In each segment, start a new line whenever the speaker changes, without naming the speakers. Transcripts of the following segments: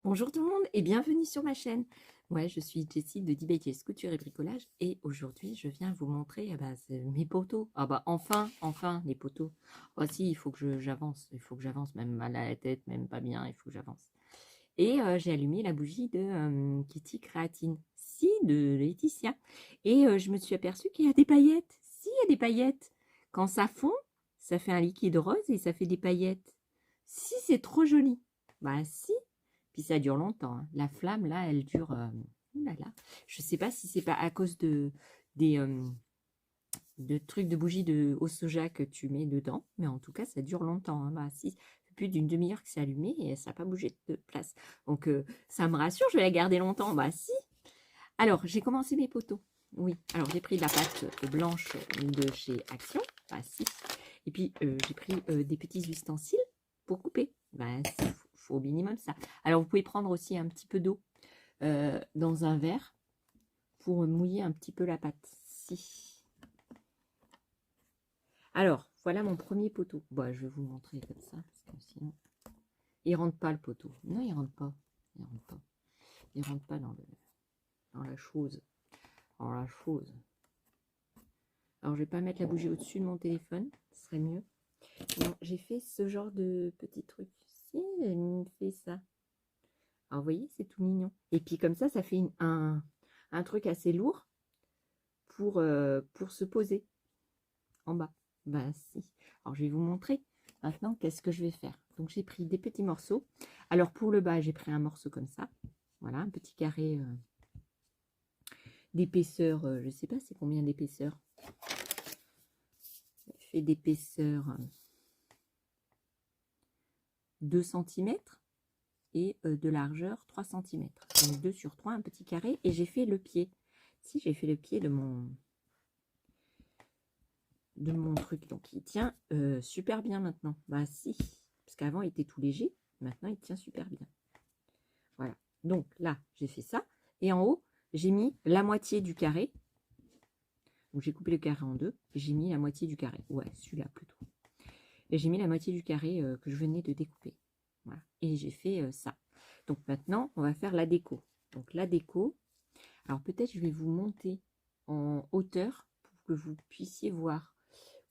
Bonjour tout le monde et bienvenue sur ma chaîne. Ouais, je suis Jessie de DBJ's Couture et Bricolage et aujourd'hui je viens vous montrer c'est mes poteaux. Ah bah enfin les poteaux. Oh si, il faut que j'avance, même mal à la tête, même pas bien, il faut que j'avance. Et j'ai allumé la bougie de Kitty Créatine, si, de Laetitia. Et je me suis aperçue qu'il y a des paillettes. Si, il y a des paillettes. Quand ça fond, ça fait un liquide rose et ça fait des paillettes. Si, c'est trop joli. Bah si. Puis ça dure longtemps, hein. La flamme, là, elle dure... ouh là là. Je sais pas si c'est pas à cause des trucs de bougies au soja que tu mets dedans. Mais en tout cas, ça dure longtemps, hein. Bah si, c'est plus d'une demi-heure que c'est allumé et ça n'a pas bougé de place. Donc ça me rassure, je vais la garder longtemps. Bah si. Alors, j'ai commencé mes poteaux. Oui, alors j'ai pris de la pâte blanche de chez Action. Bah si. Et puis, j'ai pris des petits ustensiles pour couper. Ben, faut au minimum ça. Alors, vous pouvez prendre aussi un petit peu d'eau dans un verre pour mouiller un petit peu la pâte. Si. Alors, voilà mon premier poteau. Bon, je vais vous montrer comme ça, parce que sinon, il rentre pas le poteau. Non, il rentre pas. Il rentre pas. Il rentre pas dans la chose. Dans la chose. Alors, je vais pas mettre la bougie au-dessus de mon téléphone. Ce serait mieux. Non, j'ai fait ce genre de petit truc. Si, j'ai fait ça. Alors, vous voyez, c'est tout mignon. Et puis, comme ça fait un truc assez lourd pour se poser en bas. Ben, si. Alors, je vais vous montrer maintenant qu'est-ce que je vais faire. Donc, j'ai pris des petits morceaux. Alors, pour le bas, j'ai pris un morceau comme ça. Voilà, un petit carré d'épaisseur. Je ne sais pas c'est combien d'épaisseur. Fait d'épaisseur 2 cm et de largeur 3 cm. Donc 2 sur 3, un petit carré. Et j'ai fait le pied. Si, j'ai fait le pied de mon truc. Donc il tient super bien maintenant. Bah si, parce qu'avant il était tout léger. Maintenant il tient super bien. Voilà. Donc là, j'ai fait ça. Et en haut, j'ai mis la moitié du carré. Donc j'ai coupé le carré en deux. J'ai mis la moitié du carré. Ouais, celui-là plutôt. Et j'ai mis la moitié du carré que je venais de découper. Voilà. Et j'ai fait ça. Donc maintenant, on va faire la déco. Donc la déco, alors peut-être je vais vous monter en hauteur pour que vous puissiez voir.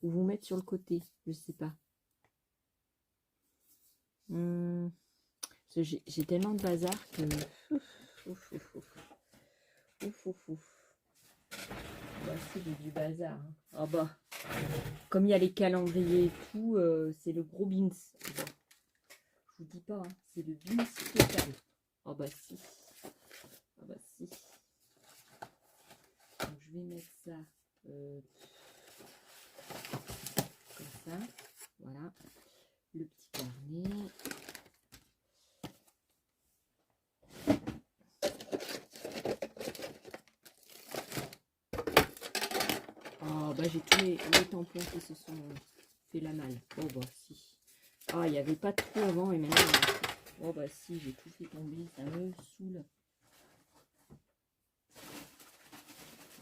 Ou vous mettre sur le côté, je sais pas. J'ai tellement de bazar que... Ouf, ouf, ouf. Ouf, ouf, ouf. Bah si, j'ai du bazar. Hein. Ah bah, comme il y a les calendriers et tout, c'est le gros bins. Je vous dis pas, hein, c'est le bins total. Ah bah si. Ah bah si. Donc je vais mettre ça comme ça. Voilà. Le petit carnet. Oh bah j'ai tous les tampons qui se sont fait la malle. Oh bah si. Ah, il n'y avait pas de trou avant et maintenant. Oh bah si, j'ai tout fait tomber, ça me saoule.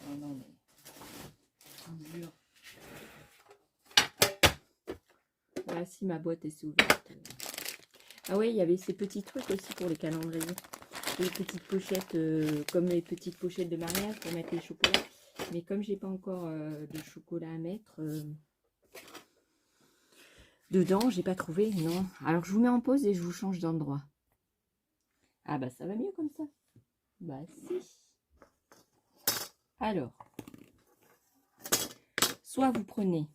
Oh non mais. Je vous jure. Voilà, si ma boîte est ouverte. Ah ouais, il y avait ces petits trucs aussi pour les calendriers. Les petites pochettes, comme les petites pochettes de mariage pour mettre les chocolats. Mais comme j'ai pas encore de chocolat à mettre dedans, j'ai pas trouvé, non. Alors je vous mets en pause et je vous change d'endroit. Ah bah ça va mieux comme ça. Bah si. Alors, soit vous prenez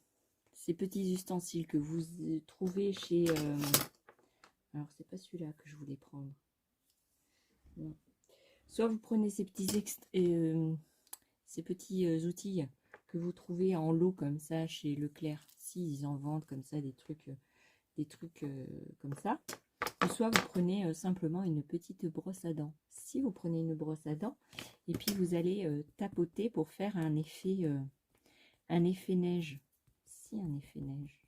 ces petits ustensiles que vous trouvez chez... alors c'est pas celui-là que je voulais prendre. Non. Soit vous prenez ces petits outils que vous trouvez en lot comme ça chez Leclerc. Si ils en vendent comme ça des trucs comme ça. Ou soit vous prenez simplement une petite brosse à dents. Si vous prenez une brosse à dents et puis vous allez tapoter pour faire un effet neige. Si, un effet neige.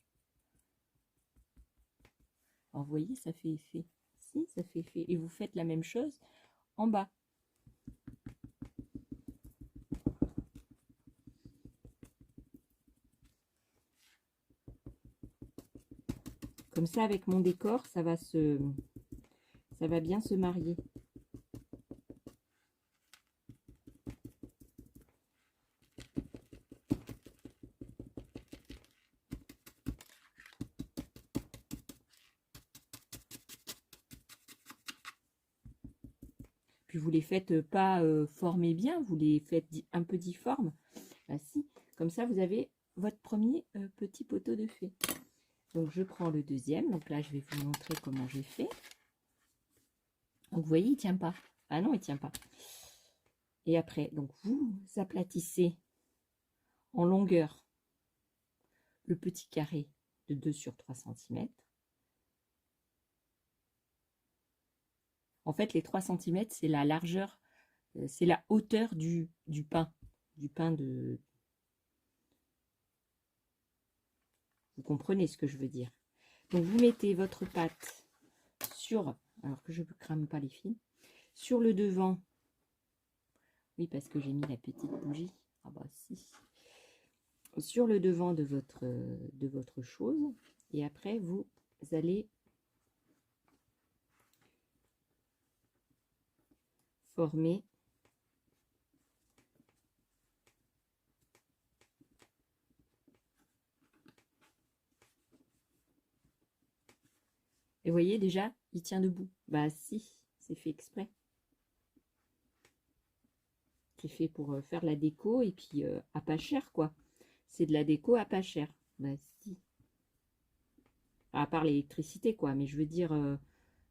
Alors vous voyez, ça fait effet. Si, ça fait effet. Et vous faites la même chose en bas. Comme ça, avec mon décor, ça va Ça va bien se marier. Puis vous les faites pas former bien, vous les faites un peu difformes. Ah, si, comme ça vous avez votre premier petit poteau de fée. Donc je prends le deuxième, donc là je vais vous montrer comment j'ai fait. Donc vous voyez, il tient pas. Ah non, il tient pas. Et après, donc vous aplatissez en longueur le petit carré de 2 sur 3 cm. En fait, les 3 cm, c'est la largeur, c'est la hauteur du pain. Du pain de... Vous comprenez ce que je veux dire. Donc vous mettez votre pâte sur, alors que je ne crame pas les fils, sur le devant. Oui, parce que j'ai mis la petite bougie. Ah bah si. Sur le devant de votre chose. Et après, vous allez former et vous voyez déjà, il tient debout. Bah si, c'est fait exprès. C'est fait pour faire la déco et puis à pas cher quoi. C'est de la déco à pas cher. Bah si. À part l'électricité quoi, mais je veux dire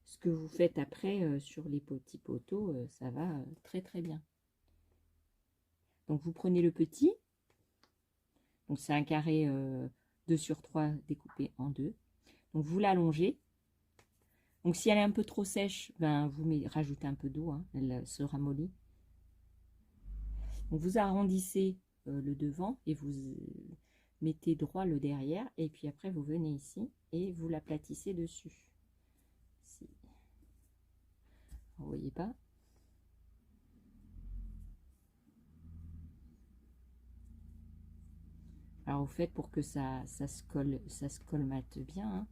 ce que vous faites après sur les petits poteaux, ça va très très bien. Donc vous prenez le petit. Donc c'est un carré 2 sur 3 découpé en deux. Donc vous l'allongez. Donc si elle est un peu trop sèche, ben vous rajoutez un peu d'eau, hein, elle se ramollit. Donc vous arrondissez le devant et vous mettez droit le derrière. Et puis après vous venez ici et vous l'aplatissez dessus. Si. Vous voyez pas? Alors vous faites pour que ça se colmate bien. Hein.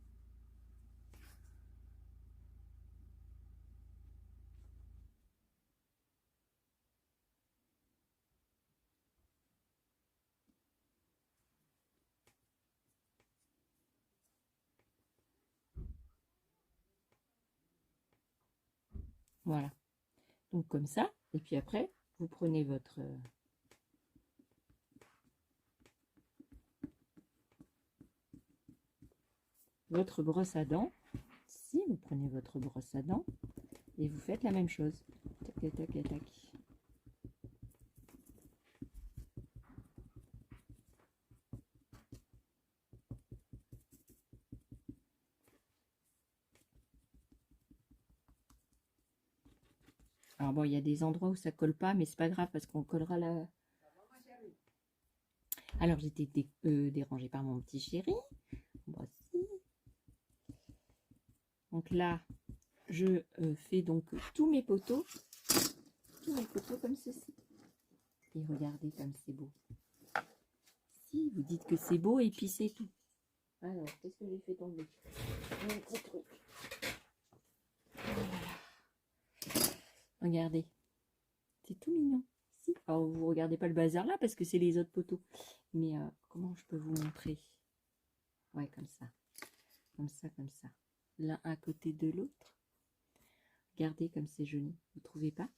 Voilà. Donc comme ça. Et puis après, vous prenez votre brosse à dents. Si vous prenez votre brosse à dents et vous faites la même chose. Tac, tac, tac, tac. Alors bon, il y a des endroits où ça colle pas, mais c'est pas grave parce qu'on collera la... Alors j'étais dérangée par mon petit chéri. Voici. Donc là, je fais donc tous mes poteaux comme ceci. Et regardez comme c'est beau. Si vous dites que c'est beau et puis c'est tout. Alors, qu'est-ce que j'ai fait tomber? Un petit truc. Voilà. Regardez. C'est tout mignon. Si. Alors, vous regardez pas le bazar là parce que c'est les autres poteaux. Mais comment je peux vous montrer? Ouais, comme ça. Comme ça, comme ça. L'un à côté de l'autre. Regardez comme c'est joli. Vous trouvez pas?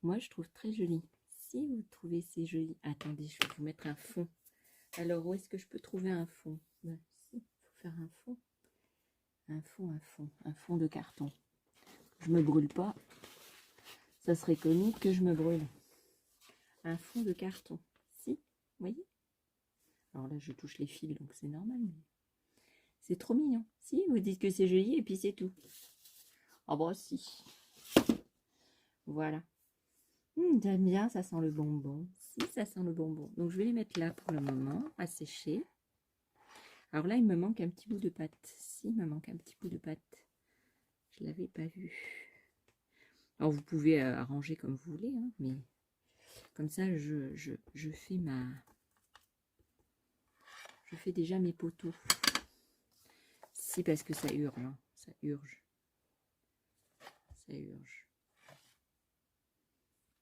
Moi, je trouve très joli. Si vous trouvez c'est joli. Attendez, je vais vous mettre un fond. Alors, où est-ce que je peux trouver un fond? Ben, si, il faut faire un fond. Un fond de carton. Je me brûle pas. Ça serait comique que je me brûle. Un fond de carton. Si, vous voyez? Alors là, je touche les fils, donc c'est normal. Mais... c'est trop mignon. Si, vous dites que c'est joli et puis c'est tout. Oh bah si. Voilà. J'aime bien, ça sent le bonbon. Si, ça sent le bonbon. Donc je vais les mettre là pour le moment, à sécher. Alors là, il me manque un petit bout de pâte. Si, il me manque un petit bout de pâte. Je ne l'avais pas vu. Alors vous pouvez arranger comme vous voulez, hein, mais comme ça, je fais ma... Je fais déjà mes poteaux. Si, parce que ça hurle, hein, ça urge. ça urge.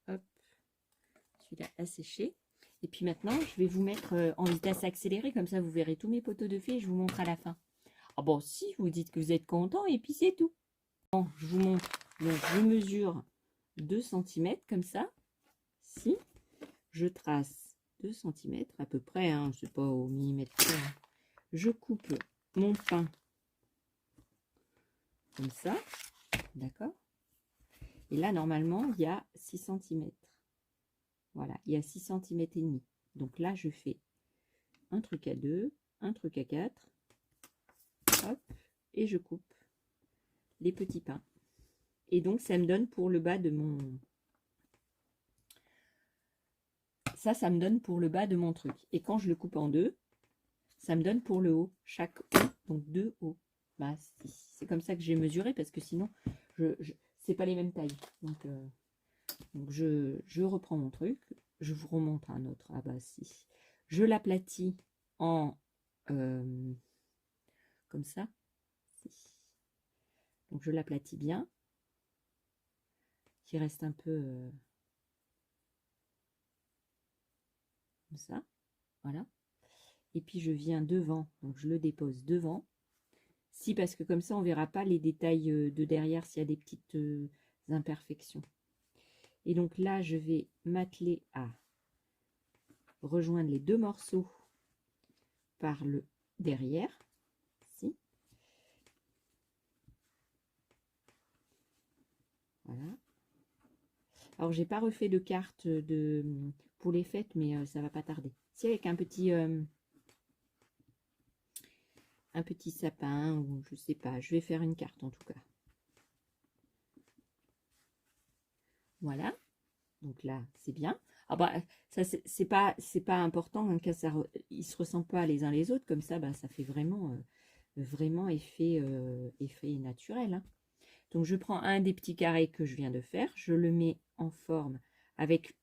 Hop, celui-là a séché. Et puis maintenant, je vais vous mettre en vitesse accélérée, comme ça vous verrez tous mes poteaux de fées et je vous montre à la fin. Ah bon, si, vous dites que vous êtes content et puis c'est tout. Bon, je vous montre. Donc, je mesure 2 cm comme ça. Si, je trace 2 cm à peu près, hein, je ne sais pas au millimètre près. Hein. Je coupe mon pain comme ça, d'accord? Et là, normalement, il y a 6 cm. Voilà, il y a 6 cm et demi. Donc là, je fais un truc à 2, un truc à 4. Hop, et je coupe les petits pains. Et donc, ça me donne pour le bas de mon... Ça me donne pour le bas de mon truc. Et quand je le coupe en deux, ça me donne pour le haut. Chaque haut, donc 2 hauts. Bah, c'est comme ça que j'ai mesuré, parce que sinon, c'est pas les mêmes tailles. Donc je reprends mon truc. Je vous remonte un autre. Ah bah si. Je l'aplatis en... comme ça. Donc je l'aplatis bien. Qui reste un peu... comme ça. Voilà. Et puis je viens devant. Donc je le dépose devant. Si, parce que comme ça, on ne verra pas les détails de derrière s'il y a des petites imperfections. Et donc là, je vais m'atteler à rejoindre les deux morceaux par le derrière. Ici. Voilà. Alors, j'ai pas refait de carte pour les fêtes, mais ça va pas tarder. Si, avec un petit sapin, ou je sais pas, je vais faire une carte en tout cas. Voilà. Donc là, c'est bien. Ah bah, ça, c'est pas important, hein, ils se ressemblent pas les uns les autres, comme ça, bah, ça fait vraiment, vraiment effet naturel. Hein. Donc, je prends un des petits carrés que je viens de faire, je le mets en forme avec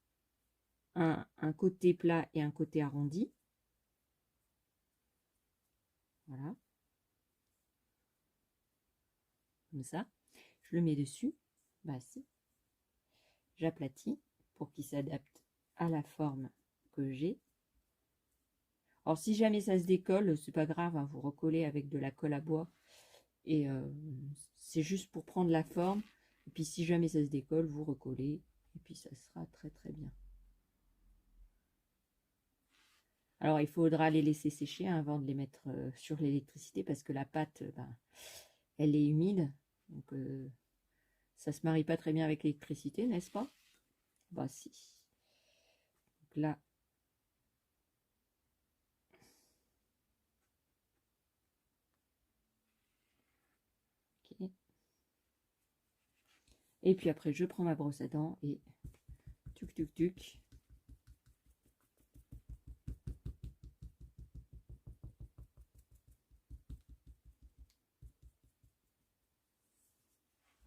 un côté plat et un côté arrondi. Voilà. Comme ça. Je le mets dessus. Bah, si. J'aplatis pour qu'il s'adapte à la forme que j'ai. Alors, si jamais ça se décolle, c'est pas grave, hein, vous recollez avec de la colle à bois. Et c'est juste pour prendre la forme. Et puis, si jamais ça se décolle, vous recollez. Et puis, ça sera très, très bien. Alors, il faudra les laisser sécher, hein, avant de les mettre sur l'électricité parce que la pâte, elle est humide. Donc, ça se marie pas très bien avec l'électricité, n'est-ce pas? Bah, si. Donc là, okay. Et puis après, je prends ma brosse à dents et tuc, tuc, tuc.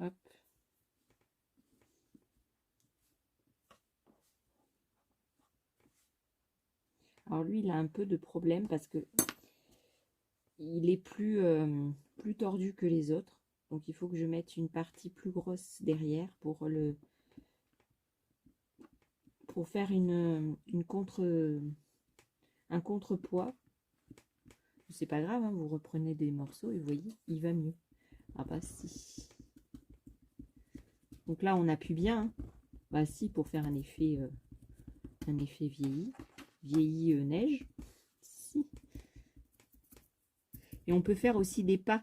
Hop. Alors lui, il a un peu de problème parce que il est plus tordu que les autres. Donc il faut que je mette une partie plus grosse derrière pour faire un contrepoids. C'est pas grave, hein, vous reprenez des morceaux et vous voyez, il va mieux. Ah bah si. Donc là, on appuie bien. Hein. Bah si, pour faire un effet vieilli neige. Si. Et on peut faire aussi des pas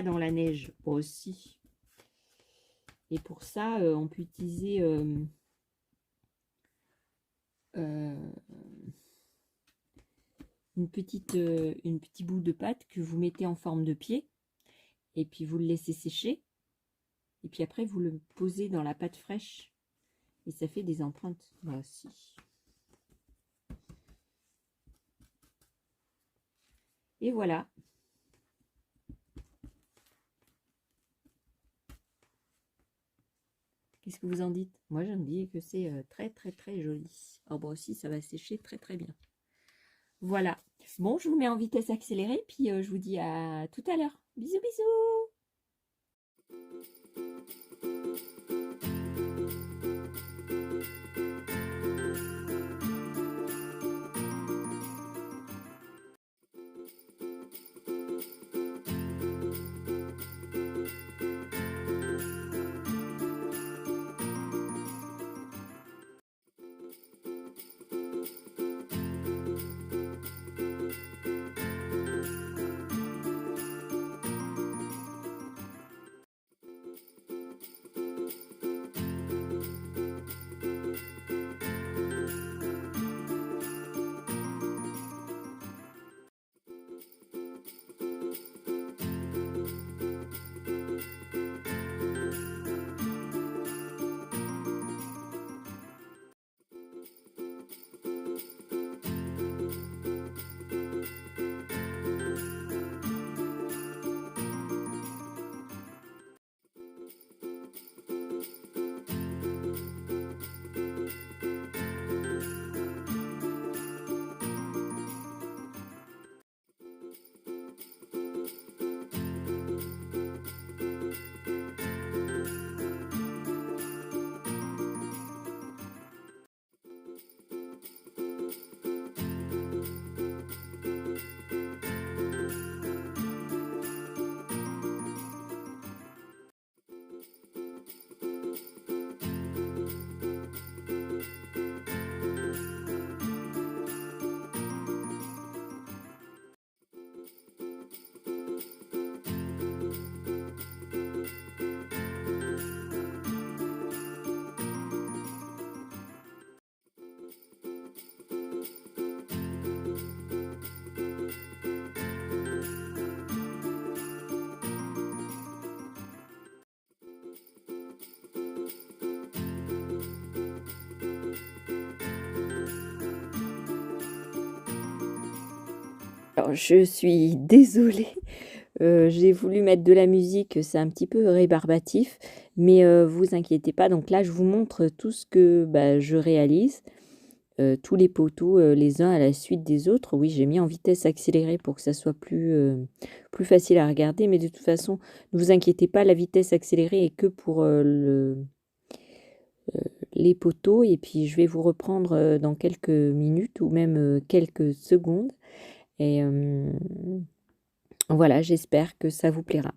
dans la neige aussi. Et pour ça, on peut utiliser une petite bout de pâte que vous mettez en forme de pied. Et puis vous le laissez sécher. Et puis après, vous le posez dans la pâte fraîche. Et ça fait des empreintes. Bah aussi. Et voilà. Qu'est-ce que vous en dites? Moi, je me dis que c'est très, très, très joli. Alors, bon, aussi, ça va sécher très, très bien. Voilà. Bon, je vous mets en vitesse accélérée, puis je vous dis à tout à l'heure. Bisous, bisous! Alors, je suis désolée, j'ai voulu mettre de la musique, c'est un petit peu rébarbatif, mais vous inquiétez pas. Donc là, je vous montre tout ce que je réalise, tous les poteaux les uns à la suite des autres. Oui, j'ai mis en vitesse accélérée pour que ça soit plus facile à regarder, mais de toute façon, ne vous inquiétez pas, la vitesse accélérée est que pour les poteaux. Et puis, je vais vous reprendre dans quelques minutes ou même quelques secondes. Et voilà, j'espère que ça vous plaira.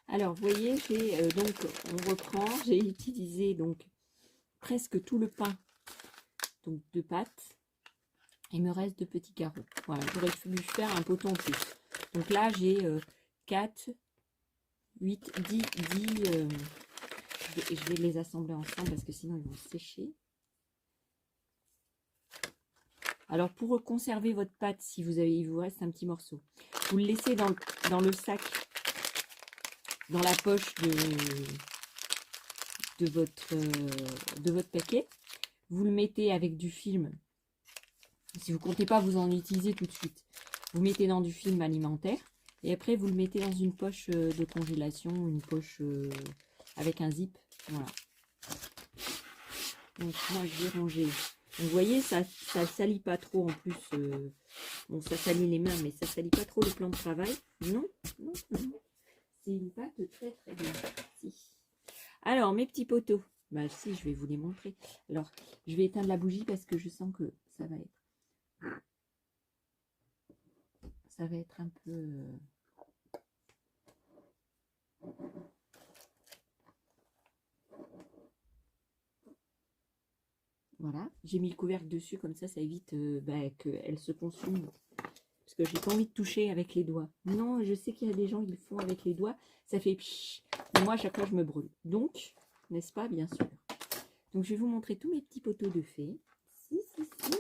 Alors, vous voyez, donc, on reprend, j'ai utilisé donc presque tout le pain donc, de pâte. Il me reste 2 petits carreaux. Voilà, j'aurais voulu faire un poton en plus. Donc là, j'ai 4, 8, 10, 10. Je vais les assembler ensemble parce que sinon ils vont sécher. Alors, pour conserver votre pâte, si il vous reste un petit morceau, vous le laissez dans le sac, dans la poche de votre paquet. Vous le mettez avec du film. Si vous ne comptez pas vous en utiliser tout de suite, vous mettez dans du film alimentaire. Et après, vous le mettez dans une poche de congélation, une poche avec un zip. Voilà. Donc, moi, je vais ranger. Donc, vous voyez, ça ne salit pas trop en plus. Bon, ça salit les mains, mais ça ne salit pas trop le plan de travail. Non, non, non. C'est une pâte très, très bien. Si. Alors, mes petits poteaux. Bah si, je vais vous les montrer. Alors, je vais éteindre la bougie parce que je sens que ça va être un peu... Voilà, j'ai mis le couvercle dessus, comme ça évite qu'elle se consume. Parce que j'ai pas envie de toucher avec les doigts. Non, je sais qu'il y a des gens qui le font avec les doigts, ça fait pshhh. Mais moi, à chaque fois, je me brûle. Donc, n'est-ce pas, bien sûr. Donc, je vais vous montrer tous mes petits poteaux de fée. Si, si, si.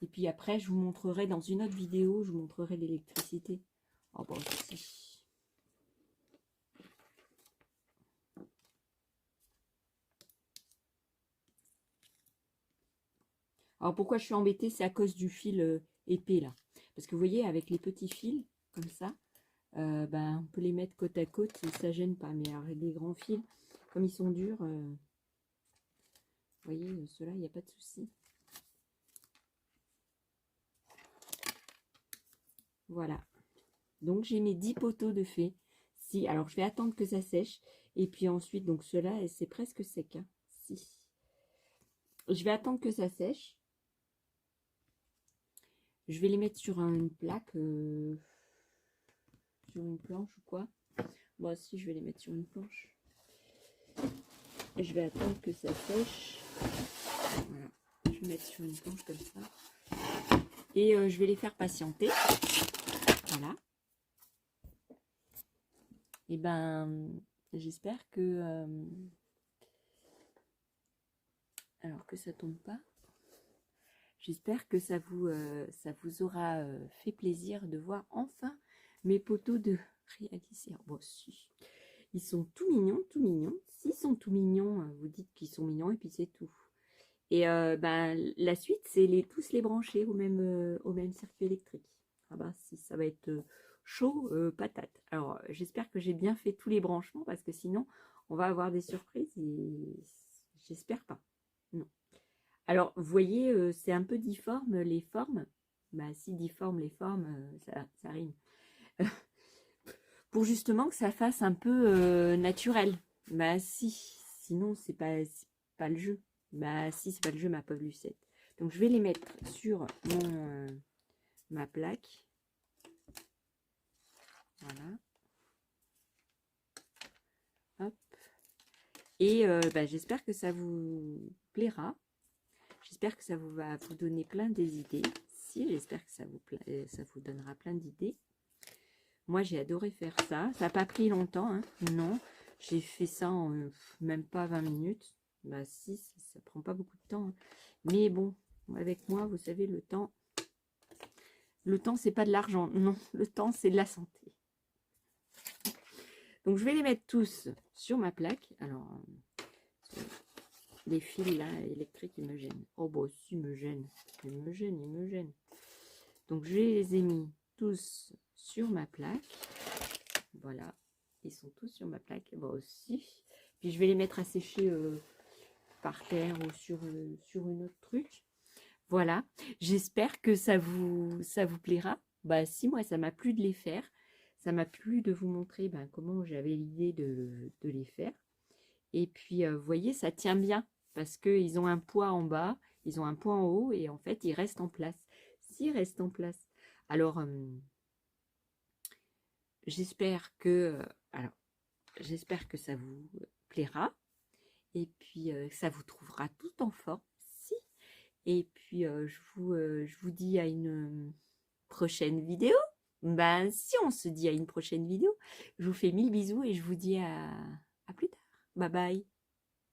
Et puis après, je vous montrerai dans une autre vidéo, je vous montrerai l'électricité. Oh, bon, si. Alors pourquoi je suis embêtée, c'est à cause du fil épais là. Parce que vous voyez, avec les petits fils, comme ça, on peut les mettre côte à côte et ça gêne pas. Mais avec les grands fils, comme ils sont durs, vous voyez, ceux-là, il n'y a pas de souci. Voilà. Donc j'ai mes 10 poteaux de fée. Si, alors je vais attendre que ça sèche. Et puis ensuite, donc ceux-là, c'est presque sec. Hein. Si. Je vais attendre que ça sèche. Je vais les mettre sur une plaque, sur une planche ou quoi. Moi aussi, je vais les mettre sur une planche. Et je vais attendre que ça sèche. Voilà. Je vais mettre sur une planche comme ça. Et je vais les faire patienter. Voilà. Et j'espère que... alors que ça tombe pas. J'espère que ça vous aura fait plaisir de voir enfin mes poteaux de réaliser. Bon, si. Ils sont tout mignons, tout mignons. S'ils sont tout mignons, vous dites qu'ils sont mignons et puis c'est tout. Et la suite, c'est tous les brancher au même circuit électrique. Ah bah si, ça va être chaud patate. Alors, j'espère que j'ai bien fait tous les branchements parce que sinon, on va avoir des surprises et j'espère pas. Non. Alors, vous voyez, c'est un peu difforme les formes. Bah si, difforme les formes, ça rime. Pour justement que ça fasse un peu naturel. Bah si, sinon c'est pas le jeu. Bah si, c'est pas le jeu, ma pauvre Lucette. Donc je vais les mettre sur ma plaque. Voilà. Hop. Et j'espère que ça vous plaira. J'espère que ça va vous donner plein d'idées. Si, j'espère que ça vous donnera plein d'idées. Moi, j'ai adoré faire ça. Ça n'a pas pris longtemps, hein. Non, j'ai fait ça en même pas 20 minutes. Bah si, ça prend pas beaucoup de temps. Hein. Mais bon, avec moi, vous savez, le temps, c'est pas de l'argent. Non, le temps, c'est de la santé. Donc, je vais les mettre tous sur ma plaque. Alors, les fils là, électriques, ils me gênent. Oh, bah aussi, ils me gênent. Ils me gênent, ils me gênent. Donc, je les ai mis tous sur ma plaque. Voilà. Ils sont tous sur ma plaque. Moi aussi. Puis, je vais les mettre à sécher par terre ou sur une autre truc. Voilà. J'espère que ça vous plaira. Bah, si, moi, ça m'a plu de les faire. Ça m'a plu de vous montrer comment j'avais l'idée de les faire. Et puis, vous voyez, ça tient bien parce qu'ils ont un poids en bas, ils ont un poids en haut et en fait, ils restent en place. S'ils restent en place. Alors, j'espère que, j'espère que ça vous plaira et puis ça vous trouvera tout en forme. Si. Et puis, je vous dis à une prochaine vidéo. Ben, si on se dit à une prochaine vidéo, je vous fais 1000 bisous et je vous dis à plus tard. Bye bye.